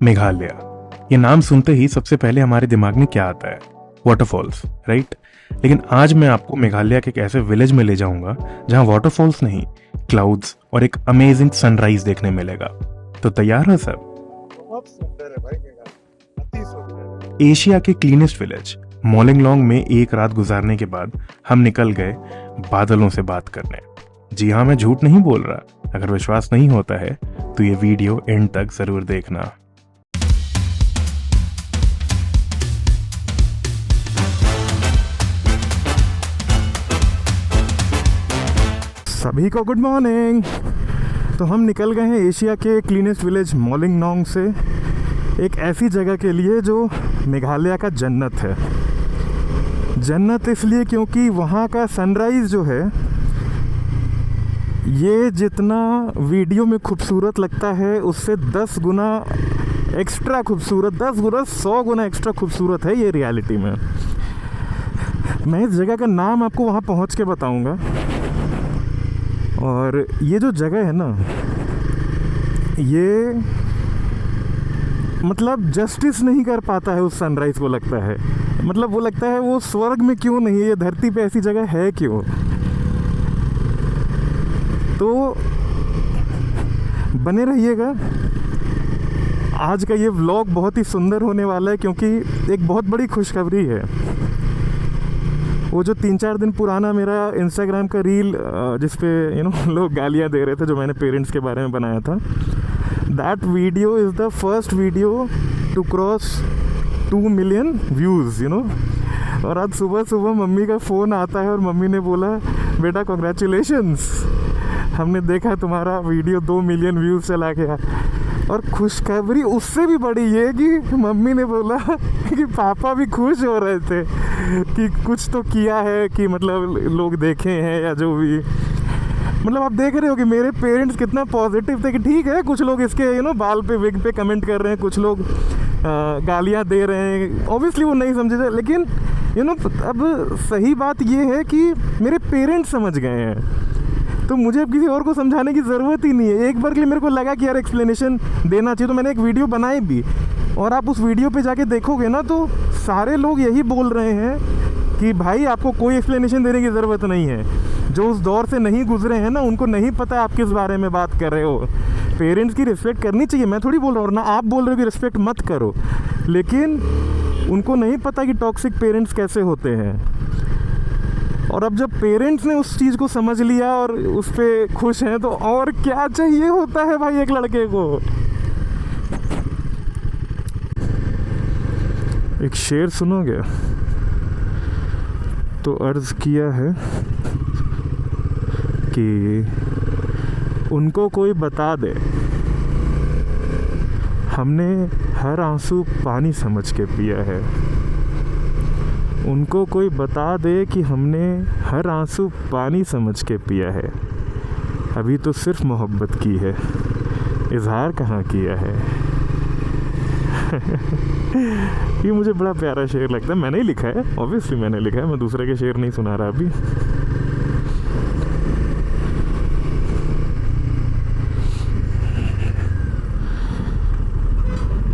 मेघालय, ये नाम सुनते ही सबसे पहले हमारे दिमाग में क्या आता है? Waterfalls, right? लेकिन आज मैं आपको मेघालय के एक ऐसे विलेज में ले जाऊंगा जहां वाटरफॉल्स नहीं, क्लाउड्स और एक अमेजिंग सनराइज देखने मिलेगा। तो तैयार है सब? बहुत सुंदर है भाई, मेघालय अति सुंदर है। एशिया के क्लीनेस्ट विलेज मोलिंगलोंग में एक रात गुजारने के बाद हम निकल गए बादलों से बात करने। जी हाँ, मैं झूठ नहीं बोल रहा। अगर विश्वास नहीं होता है तो ये वीडियो एंड तक जरूर देखना। सभी को गुड मॉर्निंग। तो हम निकल गए हैं एशिया के क्लीनेस्ट विलेज मोलिंगलोंग से एक ऐसी जगह के लिए जो मेघालय का जन्नत है। जन्नत इसलिए क्योंकि वहाँ का सनराइज़ जो है ये जितना वीडियो में खूबसूरत लगता है उससे 10 गुना एक्स्ट्रा खूबसूरत, 10 गुना 100 गुना एक्स्ट्रा खूबसूरत है ये रियलिटी में। मैं इस जगह का नाम आपको वहाँ पहुँच के बताऊँगा। और ये जो जगह है ना, ये मतलब जस्टिस नहीं कर पाता है उस सनराइज़ को, लगता है। मतलब वो लगता है वो स्वर्ग में क्यों नहीं है, ये धरती पे ऐसी जगह है क्यों। तो बने रहिएगा। आज का ये व्लॉग बहुत ही सुंदर होने वाला है क्योंकि एक बहुत बड़ी खुशखबरी है। वो जो 3-4 दिन पुराना मेरा इंस्टाग्राम का रील जिस पे लोग गालियाँ दे रहे थे, जो मैंने पेरेंट्स के बारे में बनाया था, that video is the first video to cross 2 million views और आज सुबह सुबह मम्मी का फ़ोन आता है और मम्मी ने बोला, बेटा कॉन्ग्रेचुलेशंस, हमने देखा तुम्हारा वीडियो 2 मिलियन व्यूज़ चला गया। और खुशखबरी उससे भी बड़ी ये कि मम्मी ने बोला कि पापा भी खुश हो रहे थे कि कुछ तो किया है, कि मतलब लोग देखे हैं या जो भी। मतलब आप देख रहे हो कि मेरे पेरेंट्स कितना पॉजिटिव थे कि ठीक है, कुछ लोग इसके बाल पे विग पे कमेंट कर रहे हैं, कुछ लोग गालियाँ दे रहे हैं, ऑब्वियसली वो नहीं समझे थे, लेकिन अब सही बात ये है कि मेरे पेरेंट्स समझ गए हैं, तो मुझे अब किसी और को समझाने की ज़रूरत ही नहीं है। एक बार के लिए मेरे को लगा कि यार एक्सप्लेनेशन देना चाहिए, तो मैंने एक वीडियो बनाई भी। और आप उस वीडियो पे जाके देखोगे ना, तो सारे लोग यही बोल रहे हैं कि भाई आपको कोई एक्सप्लेनेशन देने की ज़रूरत नहीं है। जो उस दौर से नहीं गुजरे हैं ना, उनको नहीं पता आप किस बारे में बात कर रहे हो। पेरेंट्स की रिस्पेक्ट करनी चाहिए, मैं थोड़ी बोल रहा हूँ ना, आप बोल रहे हो कि रिस्पेक्ट मत करो, लेकिन उनको नहीं पता कि टॉक्सिक पेरेंट्स कैसे होते हैं। और अब जब पेरेंट्स ने उस चीज़ को समझ लिया और उस पर खुश हैं, तो और क्या चाहिए होता है भाई एक लड़के को। एक शेर सुनोगे? तो अर्ज़ किया है कि उनको कोई बता दे, हमने हर आंसू पानी समझ के पिया है। उनको कोई बता दे कि हमने हर आंसू पानी समझ के पिया है। अभी तो सिर्फ मोहब्बत की है, इजहार कहाँ किया है। ये मुझे बड़ा प्यारा शेर लगता है। मैंने ही लिखा है, ऑब्वियसली मैंने लिखा है, मैं दूसरे के शेर नहीं सुना रहा अभी।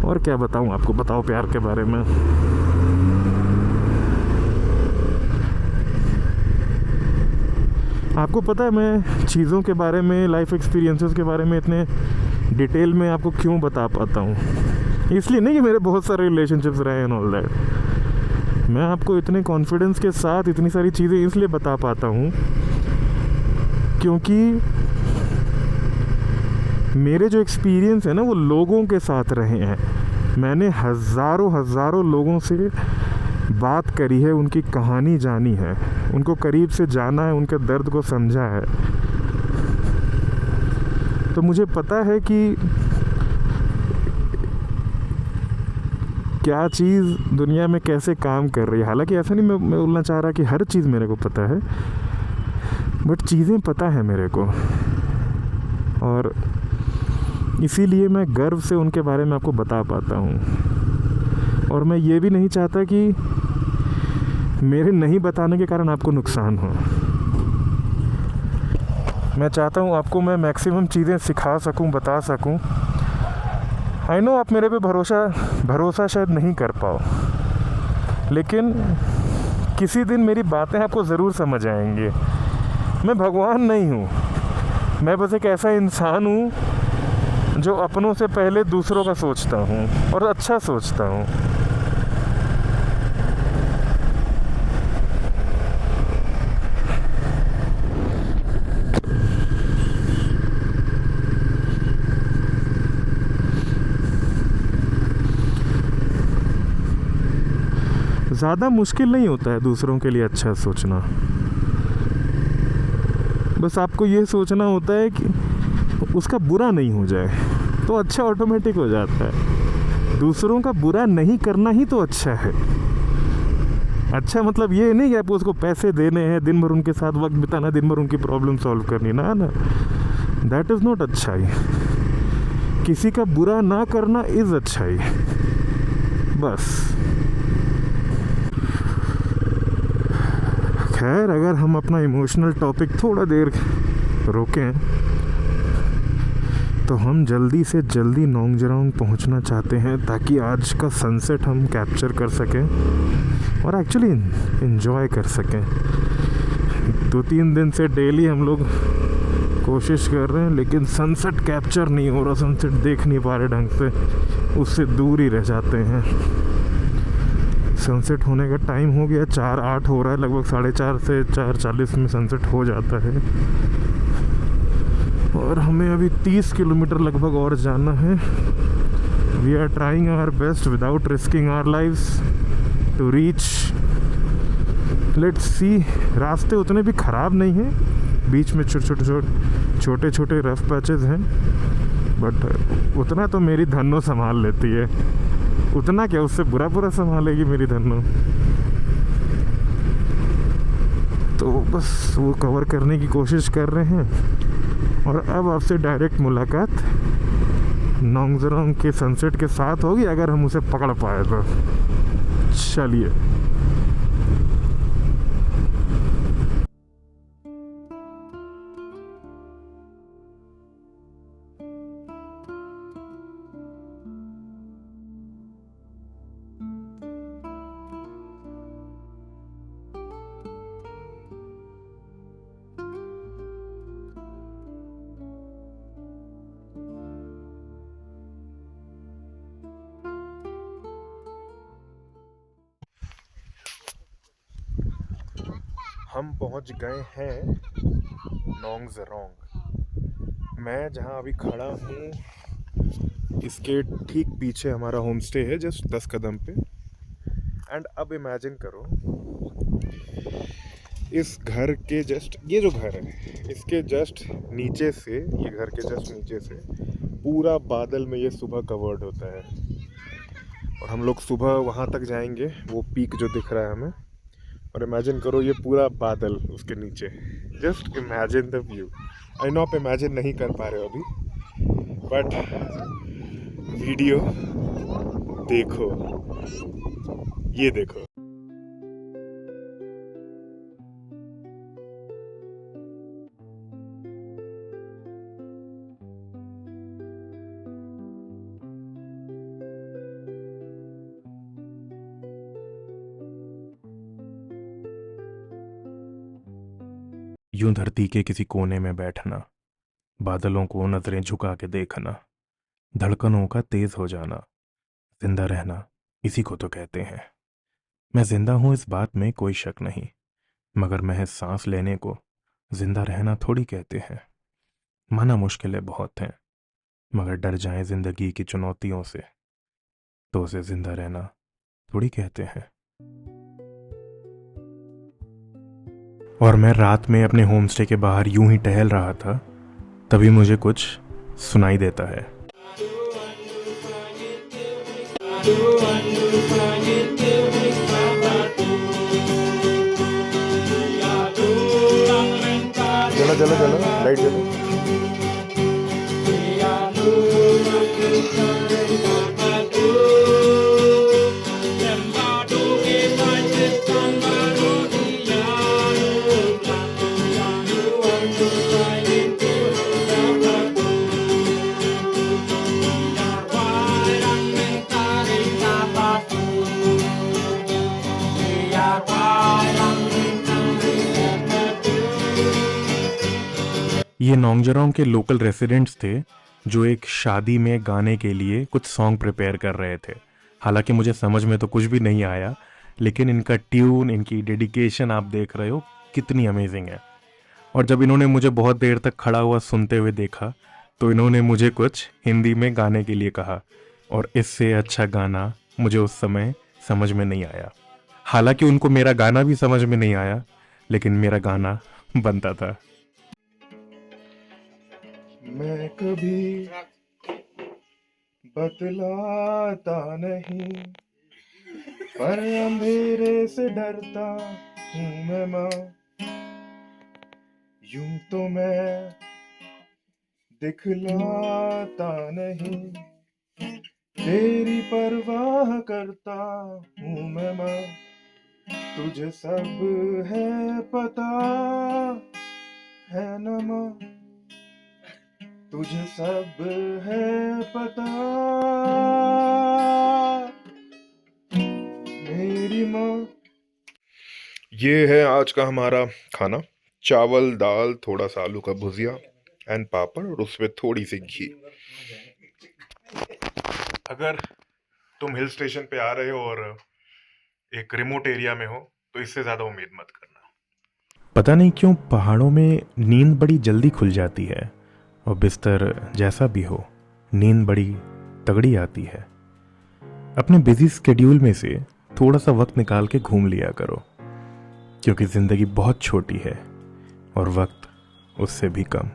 और क्या बताऊँ आपको, बताओ प्यार के बारे में। आपको पता है मैं चीज़ों के बारे में, लाइफ एक्सपीरियंसेस के बारे में इतने डिटेल में आपको क्यों बता पाता हूँ? इसलिए नहीं कि मेरे बहुत सारे रिलेशनशिप्स रहे हैं ऑल दैट। मैं आपको इतने कॉन्फिडेंस के साथ इतनी सारी चीज़ें इसलिए बता पाता हूँ क्योंकि मेरे जो एक्सपीरियंस है ना, वो लोगों के साथ रहे हैं। मैंने हज़ारों लोगों से बात करी है, उनकी कहानी जानी है, उनको करीब से जाना है, उनके दर्द को समझा है। तो मुझे पता है कि क्या चीज़ दुनिया में कैसे काम कर रही है। हालांकि ऐसा नहीं मैं बोलना चाह रहा कि हर चीज़ मेरे को पता है, बट चीज़ें पता है मेरे को, और इसीलिए मैं गर्व से उनके बारे में आपको बता पाता हूँ। और मैं ये भी नहीं चाहता कि मेरे नहीं बताने के कारण आपको नुकसान हो। मैं चाहता हूँ आपको मैं मैक्सिमम चीज़ें सिखा सकूँ, बता सकूँ। आई नो आप मेरे पे भरोसा शायद नहीं कर पाओ, लेकिन किसी दिन मेरी बातें आपको ज़रूर समझ आएंगी। मैं भगवान नहीं हूँ, मैं बस एक ऐसा इंसान हूँ जो अपनों से पहले दूसरों का सोचता हूँ और अच्छा सोचता हूँ। ज़्यादा मुश्किल नहीं होता है दूसरों के लिए अच्छा सोचना। बस आपको ये सोचना होता है कि उसका बुरा नहीं हो जाए, तो अच्छा ऑटोमेटिक हो जाता है। दूसरों का बुरा नहीं करना ही तो अच्छा है। अच्छा मतलब ये नहीं कि आपको उसको पैसे देने हैं, दिन भर उनके साथ वक्त बिताना, दिन भर उनकी प्रॉब्लम सॉल्व करनी, ना ना, दैट इज़ नॉट अच्छाई। किसी का बुरा ना करना इज़ अच्छाई, बस। खैर, अगर हम अपना इमोशनल टॉपिक थोड़ा देर रोकें तो हम जल्दी से जल्दी नोंगजरांग पहुंचना चाहते हैं ताकि आज का सनसेट हम कैप्चर कर सकें और एक्चुअली इन्जॉय कर सकें। 2-3 दिन से डेली हम लोग कोशिश कर रहे हैं, लेकिन सनसेट कैप्चर नहीं हो रहा, सनसेट देख नहीं पा रहे ढंग से, उससे दूर ही रह जाते हैं। सनसेट होने का टाइम हो गया, 4:08 हो रहा है, लगभग 4:30 से 4:40 में सनसेट हो जाता है और हमें अभी 30 किलोमीटर लगभग और जाना है। We are trying our best without risking our lives to reach. Let's see. रास्ते उतने भी ख़राब नहीं हैं, बीच में छोटे छोटे रफ पैचेस हैं, बट उतना तो मेरी धन्नो संभाल लेती है। उतना क्या, उससे बुरा संभालेगी मेरी धन्नो। तो बस वो कवर करने की कोशिश कर रहे हैं और अब आपसे डायरेक्ट मुलाकात नोंगजरांग के सनसेट के साथ होगी, अगर हम उसे पकड़ पाए तो। चलिए। हम पहुंच गए हैं नोंगजरांग। मैं जहां अभी खड़ा हूँ, इसके ठीक पीछे हमारा होम स्टे है, जस्ट 10 कदम पे। एंड अब इमेजिन करो, इस घर के जस्ट, ये जो घर है इसके जस्ट नीचे से, ये घर के जस्ट नीचे से पूरा बादल में ये सुबह कवर्ड होता है। और हम लोग सुबह वहाँ तक जाएंगे, वो पीक जो दिख रहा है हमें, और इमेजिन करो ये पूरा बादल उसके नीचे। Just imagine the view. I know आप इमेजिन नहीं कर पा रहे हो अभी, बट वीडियो देखो, ये देखो। यूं धरती के किसी कोने में बैठना, बादलों को नजरें झुका के देखना, धड़कनों का तेज हो जाना, जिंदा रहना इसी को तो कहते हैं। मैं जिंदा हूं इस बात में कोई शक नहीं, मगर महज सांस लेने को जिंदा रहना थोड़ी कहते हैं। माना मुश्किलें बहुत हैं, मगर डर जाएं जिंदगी की चुनौतियों से तो उसे जिंदा रहना थोड़ी कहते हैं। और मैं रात में अपने होम स्टे के बाहर यूं ही टहल रहा था, तभी मुझे कुछ सुनाई देता है। चलो चलो चलो, लाइट चलो। ये नोंगजरौंग के लोकल रेसिडेंट्स थे जो एक शादी में गाने के लिए कुछ सॉन्ग प्रिपेयर कर रहे थे। हालांकि मुझे समझ में तो कुछ भी नहीं आया, लेकिन इनका ट्यून, इनकी डेडिकेशन आप देख रहे हो कितनी अमेजिंग है। और जब इन्होंने मुझे बहुत देर तक खड़ा हुआ सुनते हुए देखा तो इन्होंने मुझे कुछ हिंदी में गाने के लिए कहा, और इससे अच्छा गाना मुझे उस समय समझ में नहीं आया। हालांकि उनको मेरा गाना भी समझ में नहीं आया, लेकिन मेरा गाना बनता था। मैं कभी बतलाता नहीं, पर अंधेरे से डरता हूँ मैं माँ। यूं तो मैं दिखलाता नहीं, तेरी परवाह करता हूँ मैं माँ। तुझे सब है पता है न माँ, तुझे सब है पता मेरी माँ। ये है आज का हमारा खाना, चावल, दाल, थोड़ा सा आलू का भुजिया एंड पापड़, और उसमें थोड़ी सी घी। अगर तुम हिल स्टेशन पे आ रहे हो और एक रिमोट एरिया में हो तो इससे ज़्यादा उम्मीद मत करना। पता नहीं क्यों पहाड़ों में नींद बड़ी जल्दी खुल जाती है, और बिस्तर जैसा भी हो नींद बड़ी तगड़ी आती है। अपने बिजी स्केड्यूल में से थोड़ा सा वक्त निकाल के घूम लिया करो, क्योंकि ज़िंदगी बहुत छोटी है और वक्त उससे भी कम।